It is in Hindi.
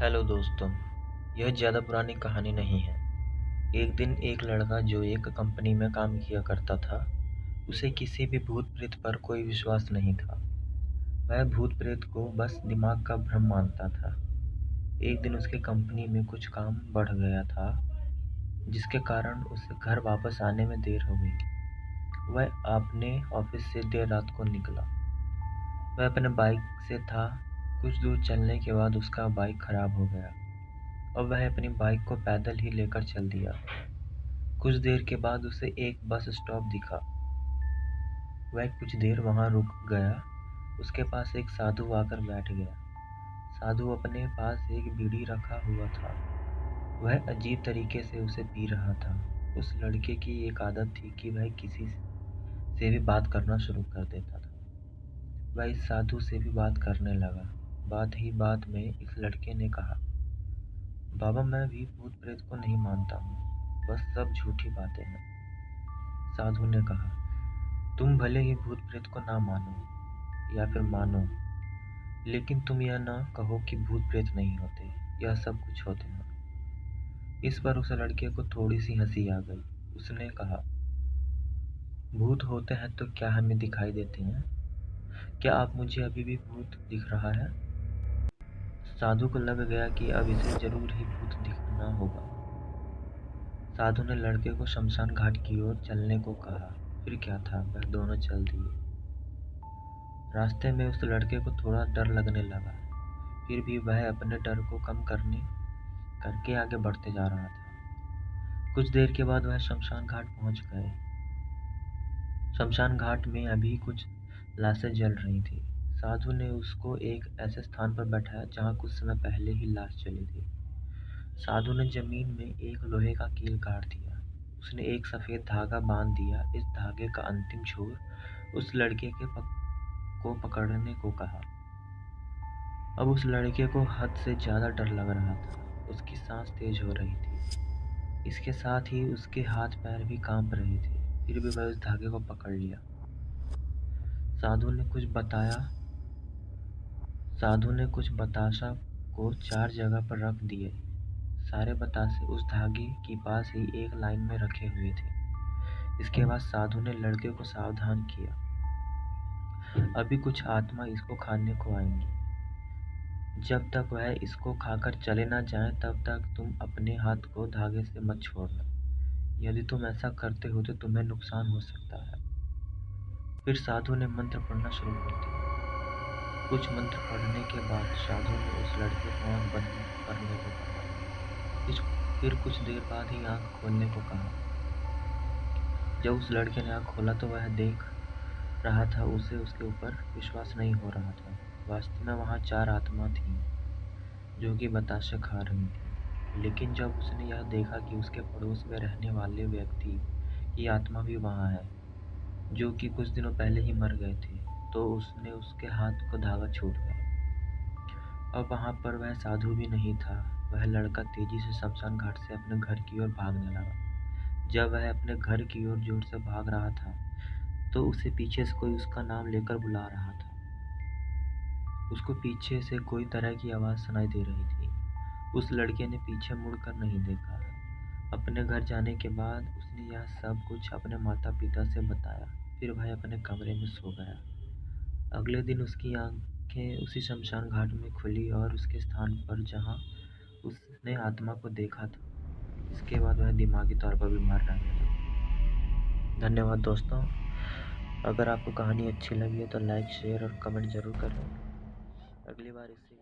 हेलो दोस्तों, यह ज़्यादा पुरानी कहानी नहीं है। एक दिन एक लड़का जो एक कंपनी में काम किया करता था, उसे किसी भी भूत-प्रेत पर कोई विश्वास नहीं था। वह भूत-प्रेत को बस दिमाग का भ्रम मानता था। एक दिन उसके कंपनी में कुछ काम बढ़ गया था, जिसके कारण उसे घर वापस आने में देर हो गई। वह अपने ऑफिस से देर रात को निकला। वह अपने बाइक से था। कुछ दूर चलने के बाद उसका बाइक खराब हो गया और वह अपनी बाइक को पैदल ही लेकर चल दिया। कुछ देर के बाद उसे एक बस स्टॉप दिखा। वह कुछ देर वहां रुक गया। उसके पास एक साधु आकर बैठ गया। साधु अपने पास एक बीड़ी रखा हुआ था। वह अजीब तरीके से उसे पी रहा था। उस लड़के की एक आदत थी कि वह किसी से भी बात करना शुरू कर देता था। वह इस साधु से भी बात करने लगा। बात ही बात में इस लड़के ने कहा, बाबा, मैं भी भूत प्रेत को नहीं मानता हूँ, बस सब झूठी बातें हैं। साधु ने कहा, तुम भले ही भूत प्रेत को ना मानो या फिर मानो, लेकिन तुम यह ना कहो कि भूत प्रेत नहीं होते, यह सब कुछ होते हैं। इस पर उस लड़के को थोड़ी सी हंसी आ गई। उसने कहा, भूत होते हैं तो क्या हमें दिखाई देते हैं? क्या आप मुझे अभी भी भूत दिख रहा है? साधु को लग गया कि अब इसे जरूर ही भूत दिखना होगा। साधु ने लड़के को शमशान घाट की ओर चलने को कहा। फिर क्या था, वह दोनों चल दिए। रास्ते में उस लड़के को थोड़ा डर लगने लगा, फिर भी वह अपने डर को कम करके आगे बढ़ते जा रहा था। कुछ देर के बाद वह शमशान घाट पहुंच गए। शमशान घाट में अभी कुछ लाशें जल रही थी। साधु ने उसको एक ऐसे स्थान पर बैठाया जहां कुछ समय पहले ही लाश जली थी। साधु ने जमीन में एक लोहे का कील काट दिया। उसने एक सफेद धागा बांध दिया। इस धागे का अंतिम छोर उस लड़के को पकड़ने को कहा। अब उस लड़के को हद से ज्यादा डर लग रहा था। उसकी सांस तेज हो रही थी। इसके साथ ही उसके हाथ पैर भी कांप रहे थे। फिर भी वह उस धागे को पकड़ लिया। साधु ने कुछ बताया। साधु ने कुछ बताशा को 4 जगह पर रख दिए। सारे बतासे उस धागे के पास ही एक लाइन में रखे हुए थे। इसके बाद साधु ने लड़के को सावधान किया, अभी कुछ आत्मा इसको खाने को आएंगी। जब तक वह इसको खाकर चले ना जाएं, तब तक तुम अपने हाथ को धागे से मत छोड़ना। यदि तुम ऐसा करते हो तो तुम्हें नुकसान हो सकता है। फिर साधु ने मंत्र पढ़ना शुरू कर दिया। कुछ मंत्र पढ़ने के बाद साधु ने उस लड़के को आंख बंद करने को कहा। फिर कुछ देर बाद ही आंख खोलने को कहा। जब उस लड़के ने आंख खोला तो वह देख रहा था, उसे उसके ऊपर विश्वास नहीं हो रहा था। वास्तव में वहां 4 आत्मा थीं जो कि बताशे खा रही थी। लेकिन जब उसने यह देखा कि उसके पड़ोस में रहने वाले व्यक्ति की आत्मा भी वहां है, जो कि कुछ दिनों पहले ही मर गए थे, तो उसने उसके हाथ को धागा छूट गया। अब वहां पर वह साधु भी नहीं था। वह लड़का तेजी से शमशान घाट से अपने घर की ओर भागने लगा। जब वह अपने घर की ओर जोर से भाग रहा था, तो उसे पीछे से कोई उसका नाम लेकर बुला रहा था। उसको पीछे से कोई तरह की आवाज़ सुनाई दे रही थी। उस लड़के ने पीछे मुड़कर नहीं देखा। अपने घर जाने के बाद उसने यह सब कुछ अपने माता-पिता से बताया। फिर वह अपने कमरे में सो गया। अगले दिन उसकी आंखें उसी शमशान घाट में खुली और उसके स्थान पर जहां उसने आत्मा को देखा था। इसके बाद वह दिमागी तौर पर बीमार रहने लगा। धन्यवाद दोस्तों। अगर आपको कहानी अच्छी लगी है तो लाइक, शेयर और कमेंट ज़रूर करें। अगली बार इससे